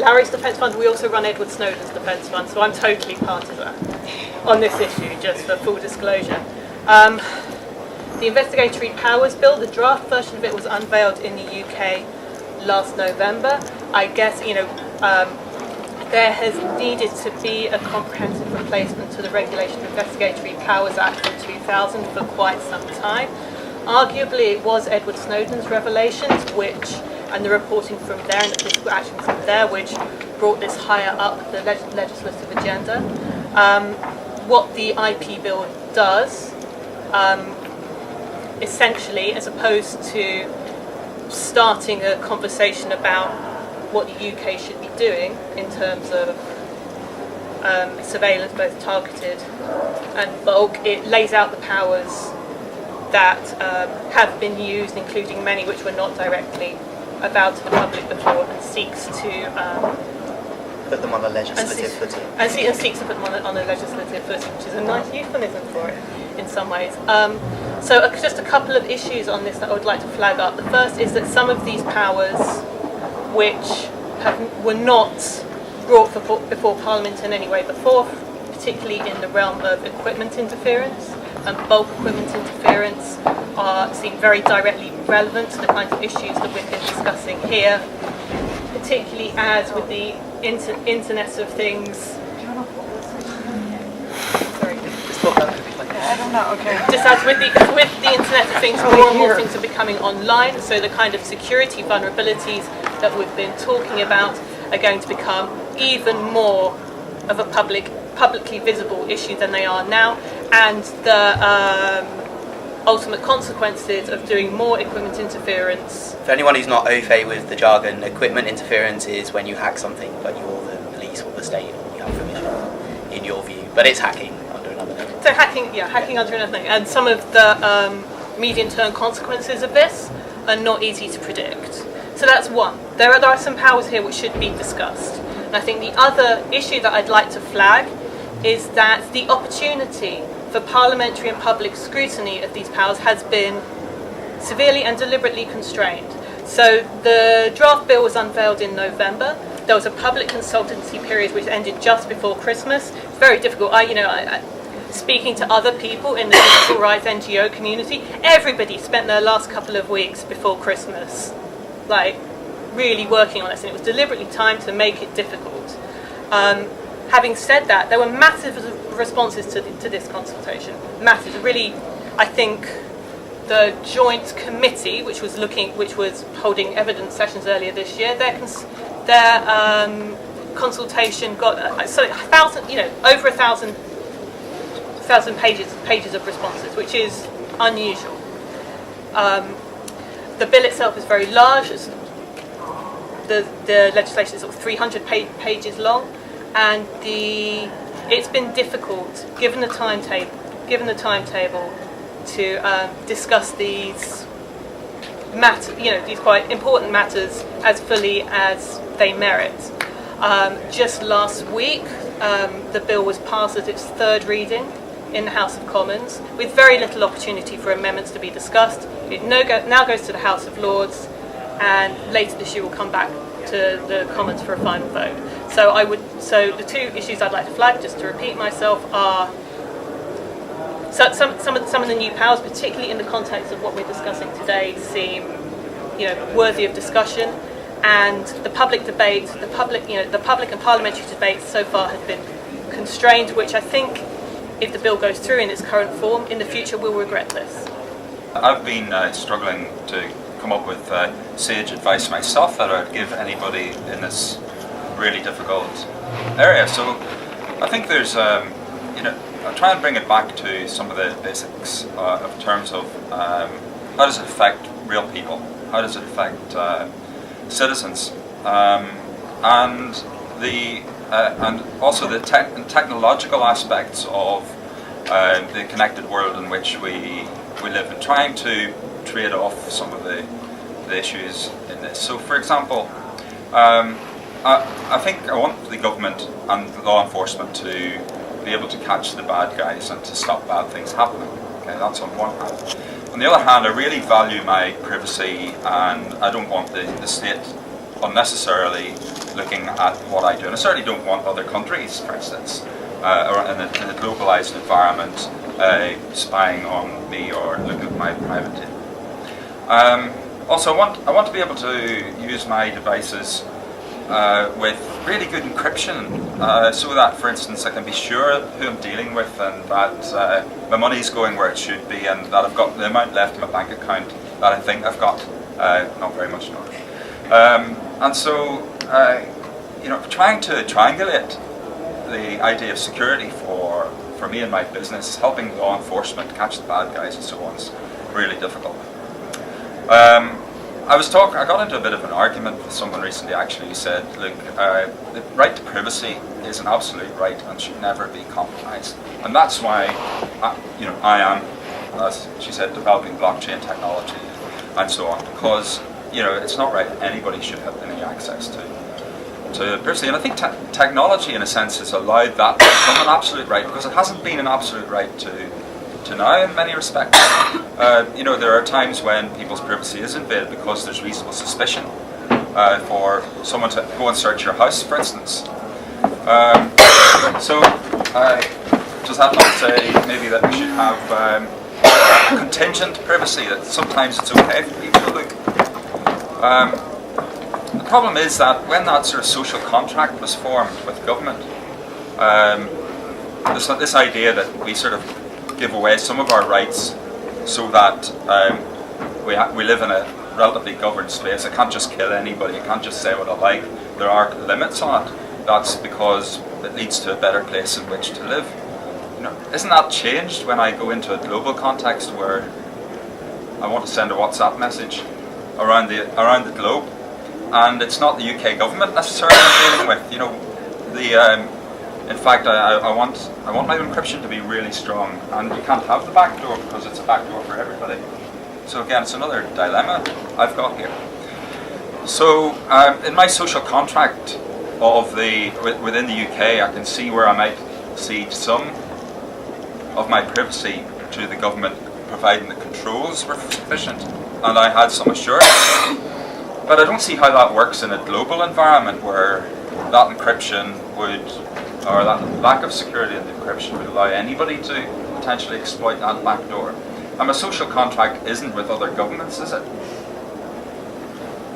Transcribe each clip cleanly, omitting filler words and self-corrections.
Larry's defence fund. We also run Edward Snowden's defence fund, so I'm totally part of that on this issue, just for full disclosure. The Investigatory Powers Bill, the draft version of it was unveiled in the UK last November. I guess, there has needed to be a comprehensive replacement to the Regulation of Investigatory Powers Act of 2000 for quite some time. Arguably, it was Edward Snowden's revelations, and the reporting from there, and the political action from there, which brought this higher up the legislative agenda. What the IP bill does, essentially, as opposed to starting a conversation about what the UK should be doing in terms of surveillance, both targeted and bulk, it lays out the powers that have been used, including many which were not directly avowed to the public before, and seeks to put them on a legislative footing. And seeks to put them on a legislative footing, which is a nice euphemism for it in some ways. So just a couple of issues on this that I would like to flag up. The first is that some of these powers, which were not brought before Parliament in any way before, particularly in the realm of equipment interference and bulk equipment interference, seem very directly relevant to the kinds of issues that we've been discussing here, particularly as with the Internet of Things. Sorry. I don't know. Okay. Just as with the Internet of Things, more and more things are becoming online, so the kind of security vulnerabilities that we've been talking about are going to become even more of a publicly visible issue than they are now, and the ultimate consequences of doing more equipment interference. For anyone who's not au fait with the jargon, equipment interference is when you hack something but you're the police or the state or you have permission, in your view. But it's hacking under another name. So hacking under another name. And some of the medium-term consequences of this are not easy to predict. So that's one. There are some powers here which should be discussed. And I think the other issue that I'd like to flag is that the opportunity for parliamentary and public scrutiny of these powers has been severely and deliberately constrained. So the draft bill was unveiled in November. There was a public consultancy period which ended just before Christmas. It's very difficult. Speaking to other people in the digital rights NGO community, everybody spent their last couple of weeks before Christmas, really working on this, and it was deliberately timed to make it difficult. Having said that, there were massive responses to this consultation. Massive. Really, I think the joint committee, which was holding evidence sessions earlier this year, their consultation got over 1,000 pages of responses, which is unusual. The bill itself is very large. The legislation is sort of 300 pages long, and it's been difficult, given the timetable, to discuss these these quite important matters as fully as they merit. Just last week, the bill was passed at its third reading in the House of Commons, with very little opportunity for amendments to be discussed. It now goes to the House of Lords, and later this year will come back to the Commons for a final vote. So the two issues I'd like to flag, just to repeat myself, are some of the new powers, particularly in the context of what we're discussing today, seem worthy of discussion, and the public debate, the public and parliamentary debate so far has been constrained, which I think, if the bill goes through in its current form, in the future we'll regret this. I've been struggling to come up with sage advice myself that I would give anybody in this really difficult area. So I think there's, I'll try and bring it back to some of the basics of terms of how does it affect real people? How does it affect citizens? And also the technological aspects of the connected world in which we live, and trying to trade off some of the issues in this. So, for example, I think I want the government and law enforcement to be able to catch the bad guys and to stop bad things happening. Okay, that's on one hand. On the other hand, I really value my privacy, and I don't want the state unnecessarily looking at what I do. And I certainly don't want other countries, for instance, or in a globalised environment, spying on me or looking at my private data. Also, I want to be able to use my devices with really good encryption, so that, for instance, I can be sure who I'm dealing with and that my money's going where it should be, and that I've got the amount left in my bank account that I think I've got. Not very much, no. And so, trying to triangulate the idea of security for me and my business, helping law enforcement catch the bad guys and so on, is really difficult. I got into a bit of an argument with someone recently actually who said, look, the right to privacy is an absolute right and should never be compromised. And that's why, I am, as she said, developing blockchain technology and so on, because, it's not right that anybody should have any access to privacy. And I think technology, in a sense, has allowed that to become an absolute right, because it hasn't been an absolute right to now in many respects. There are times when people's privacy is invaded because there's reasonable suspicion for someone to go and search your house, for instance. So does that not say maybe that we should have contingent privacy, that sometimes it's okay for people to look? The problem is that when that sort of social contract was formed with government, this idea that we sort of give away some of our rights so that we live in a relatively governed space. I can't just kill anybody, I can't just say what I like, there are limits on it. That's because it leads to a better place in which to live. Isn't that changed when I go into a global context where I want to send a WhatsApp message around the globe, and it's not the UK government necessarily I'm dealing with. In fact, I want my encryption to be really strong, and you can't have the back door because it's a back door for everybody. So again, it's another dilemma I've got here. So in my social contract within the UK, I can see where I might cede some of my privacy to the government, providing the controls were sufficient and I had some assurance. But I don't see how that works in a global environment where that encryption or that lack of security in the encryption would allow anybody to potentially exploit that back door. And a social contract isn't with other governments, is it?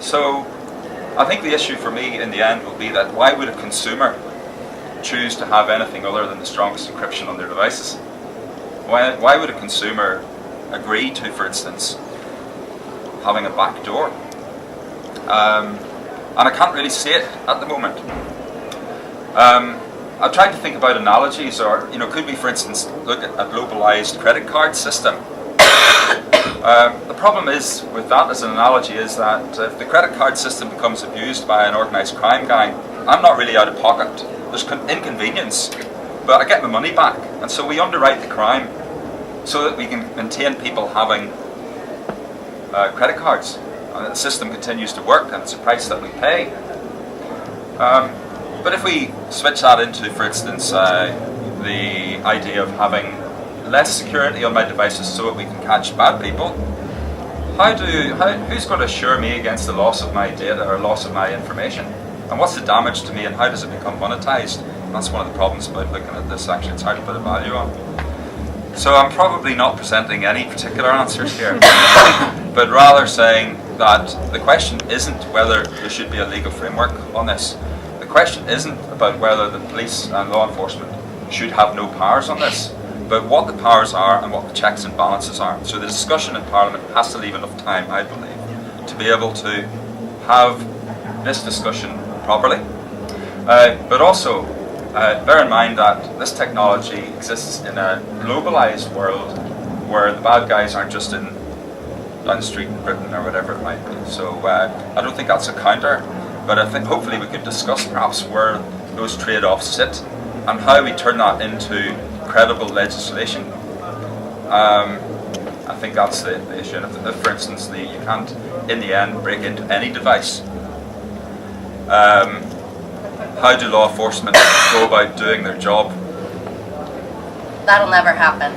So I think the issue for me in the end will be that why would a consumer choose to have anything other than the strongest encryption on their devices? Why would a consumer agree to, for instance, having a back door? And I can't really see it at the moment. I've tried to think about analogies, or could we, for instance, look at a globalized credit card system? The problem is with that as an analogy is that if the credit card system becomes abused by an organised crime gang, I'm not really out of pocket. There's inconvenience, but I get my money back, and so we underwrite the crime so that we can maintain people having credit cards, and the system continues to work, and it's a price that we pay. But if we switch that into, for instance, the idea of having less security on my devices so that we can catch bad people, who's going to assure me against the loss of my data or loss of my information? And what's the damage to me, and how does it become monetized? And that's one of the problems about looking at this, actually. It's hard to put a value on. So I'm probably not presenting any particular answers here, but rather saying that the question isn't whether there should be a legal framework on this. The question isn't about whether the police and law enforcement should have no powers on this, but what the powers are and what the checks and balances are. So the discussion in Parliament has to leave enough time, I believe, to be able to have this discussion properly. But also, bear in mind that this technology exists in a globalised world where the bad guys aren't just down the street in Britain or whatever it might be. So I don't think that's a counter, but I think hopefully we could discuss perhaps where those trade-offs sit and how we turn that into credible legislation. I think that's the issue. And if, for instance, you can't, in the end, break into any device, how do law enforcement go about doing their job? That'll never happen.